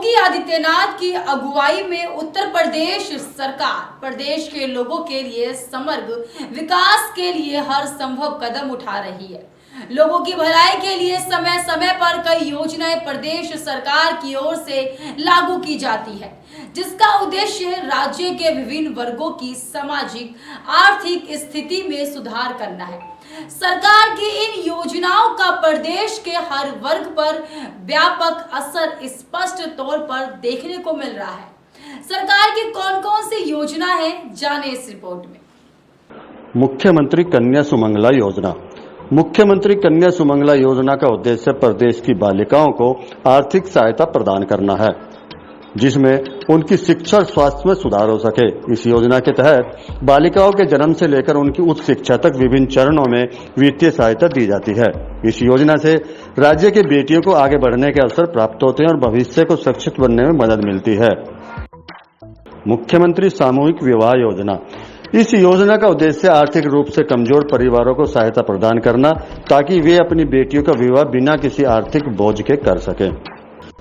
योगी आदित्यनाथ की अगुवाई में उत्तर प्रदेश सरकार प्रदेश के लोगों के लिए समग्र विकास के लिए हर संभव कदम उठा रही है। लोगों की भलाई के लिए समय समय पर कई योजनाएं प्रदेश सरकार की ओर से लागू की जाती है, जिसका उद्देश्य राज्य के विभिन्न वर्गों की सामाजिक आर्थिक स्थिति में सुधार करना है। सरकार की इन योजनाओं का प्रदेश के हर वर्ग पर व्यापक असर स्पष्ट तौर पर देखने को मिल रहा है। सरकार की कौन कौन सी योजना है, जाने इस रिपोर्ट में। मुख्यमंत्री कन्या सुमंगला योजना। मुख्यमंत्री कन्या सुमंगला योजना का उद्देश्य प्रदेश की बालिकाओं को आर्थिक सहायता प्रदान करना है, जिसमें उनकी शिक्षा और स्वास्थ्य में सुधार हो सके। इस योजना के तहत बालिकाओं के जन्म से लेकर उनकी उच्च शिक्षा तक विभिन्न चरणों में वित्तीय सहायता दी जाती है। इस योजना से राज्य की बेटियों को आगे बढ़ने के अवसर प्राप्त होते हैं और भविष्य को सुरक्षित बनने में मदद मिलती है। मुख्यमंत्री सामूहिक विवाह योजना। इस योजना का उद्देश्य आर्थिक रूप से कमजोर परिवारों को सहायता प्रदान करना, ताकि वे अपनी बेटियों का विवाह बिना किसी आर्थिक बोझ के कर सकें।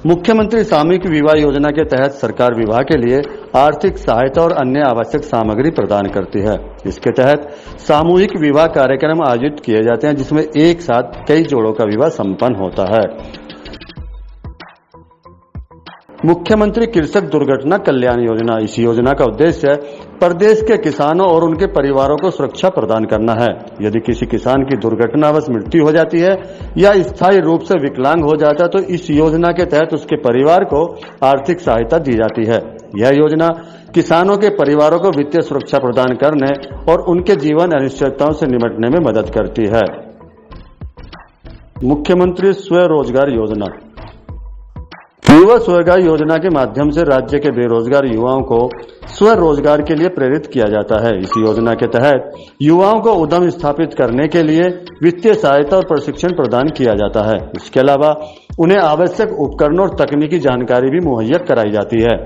मुख्यमंत्री सामूहिक विवाह योजना के तहत सरकार विवाह के लिए आर्थिक सहायता और अन्य आवश्यक सामग्री प्रदान करती है। इसके तहत सामूहिक विवाह कार्यक्रम आयोजित किए जाते हैं, जिसमें एक साथ कई जोड़ों का विवाह संपन्न होता है। मुख्यमंत्री कृषक दुर्घटना कल्याण योजना। इस योजना का उद्देश्य प्रदेश के किसानों और उनके परिवारों को सुरक्षा प्रदान करना है। यदि किसी किसान की दुर्घटनावश मृत्यु हो जाती है या स्थायी रूप से विकलांग हो जाता है, तो इस योजना के तहत उसके परिवार को आर्थिक सहायता दी जाती है। यह योजना किसानों के परिवारों को वित्तीय सुरक्षा प्रदान करने और उनके जीवन अनिश्चितताओं से निपटने में मदद करती है। मुख्यमंत्री स्वरोजगार योजना। युवा स्वरोजगार योजना के माध्यम से राज्य के बेरोजगार युवाओं को स्वरोजगार के लिए प्रेरित किया जाता है। इस योजना के तहत युवाओं को उद्यम स्थापित करने के लिए वित्तीय सहायता और प्रशिक्षण प्रदान किया जाता है। इसके अलावा उन्हें आवश्यक उपकरणों और तकनीकी जानकारी भी मुहैया कराई जाती है।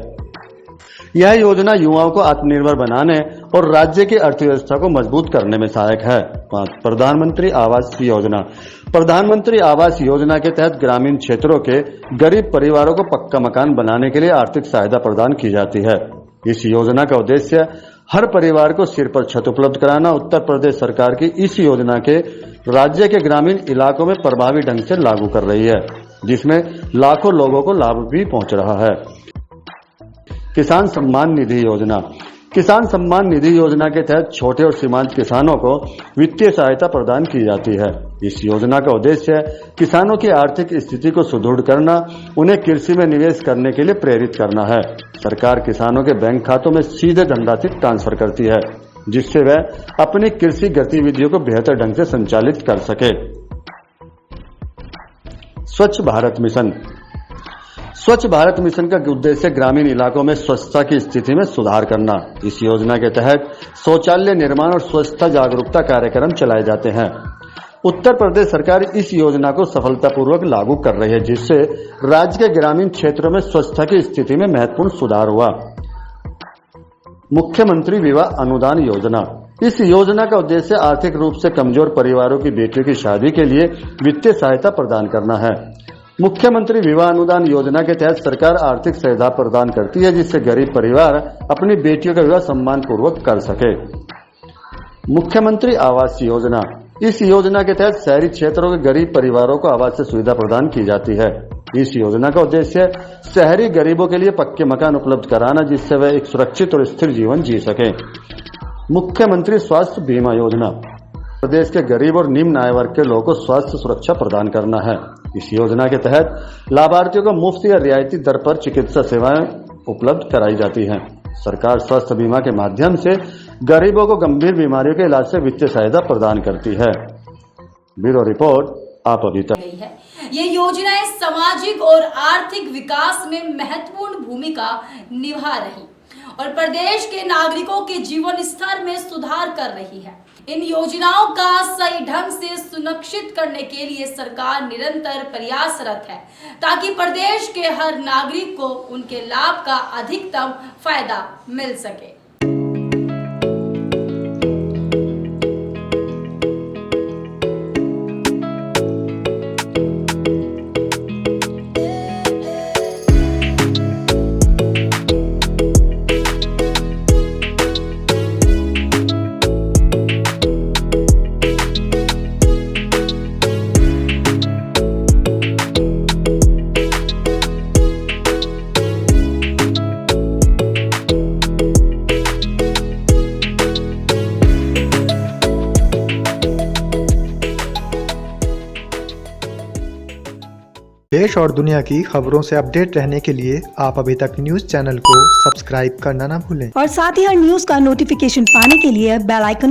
यह योजना युवाओं को आत्मनिर्भर बनाने और राज्य की अर्थव्यवस्था को मजबूत करने में सहायक है। प्रधानमंत्री आवास योजना। प्रधानमंत्री आवास योजना के तहत ग्रामीण क्षेत्रों के गरीब परिवारों को पक्का मकान बनाने के लिए आर्थिक सहायता प्रदान की जाती है। इस योजना का उद्देश्य हर परिवार को सिर पर छत उपलब्ध कराना। उत्तर प्रदेश सरकार की इस योजना के राज्य के ग्रामीण इलाकों में प्रभावी ढंग से लागू कर रही है, जिसमें लाखों लोगों को लाभ भी पहुंच रहा है। किसान सम्मान निधि योजना। किसान सम्मान निधि योजना के तहत छोटे और सीमांत किसानों को वित्तीय सहायता प्रदान की जाती है। इस योजना का उद्देश्य किसानों की आर्थिक स्थिति को सुदृढ़ करना, उन्हें कृषि में निवेश करने के लिए प्रेरित करना है। सरकार किसानों के बैंक खातों में सीधे धनराशि ट्रांसफर करती है, जिससे वह अपनी कृषि गतिविधियों को बेहतर ढंग से संचालित कर सके। स्वच्छ भारत मिशन। स्वच्छ भारत मिशन का उद्देश्य ग्रामीण इलाकों में स्वच्छता की स्थिति में सुधार करना। इस योजना के तहत शौचालय निर्माण और स्वच्छता जागरूकता कार्यक्रम चलाए जाते हैं। उत्तर प्रदेश सरकार इस योजना को सफलतापूर्वक लागू कर रही है, जिससे राज्य के ग्रामीण क्षेत्रों में स्वच्छता की स्थिति में महत्वपूर्ण सुधार हुआ। मुख्यमंत्री विवाह अनुदान योजना। इस योजना का उद्देश्य आर्थिक रूप से कमजोर परिवारों की बेटियों की शादी के लिए वित्तीय सहायता प्रदान करना है। मुख्यमंत्री विवाह अनुदान योजना के तहत सरकार आर्थिक सहायता प्रदान करती है, जिससे गरीब परिवार अपनी बेटियों का विवाह सम्मान पूर्वक कर सके। मुख्यमंत्री आवास योजना। इस योजना के तहत शहरी क्षेत्रों के गरीब परिवारों को आवास सुविधा प्रदान की जाती है। इस योजना का उद्देश्य शहरी गरीबों के लिए पक्के मकान उपलब्ध कराना, जिससे वे एक सुरक्षित और स्थिर जीवन जी सके। मुख्यमंत्री स्वास्थ्य बीमा योजना। प्रदेश के गरीब और निम्न आय वर्ग के लोगों को स्वास्थ्य सुरक्षा प्रदान करना है। इस योजना के तहत लाभार्थियों को मुफ्त या रियायती दर पर चिकित्सा सेवाएं उपलब्ध कराई जाती हैं। सरकार स्वास्थ्य बीमा के माध्यम से गरीबों को गंभीर बीमारियों के इलाज से वित्तीय सहायता प्रदान करती है। ब्यूरो रिपोर्ट, आप अभी तक। ये योजनाएं सामाजिक और आर्थिक विकास में महत्वपूर्ण भूमिका निभा रही और प्रदेश के नागरिकों के जीवन स्तर में सुधार कर रही है। इन योजनाओं का सही ढंग से सुनिश्चित करने के लिए सरकार निरंतर प्रयासरत है, ताकि प्रदेश के हर नागरिक को उनके लाभ का अधिकतम फायदा मिल सके। देश और दुनिया की खबरों से अपडेट रहने के लिए आप अभी तक न्यूज चैनल को सब्सक्राइब करना ना भूलें और साथ ही हर न्यूज का नोटिफिकेशन पाने के लिए बेल आइकन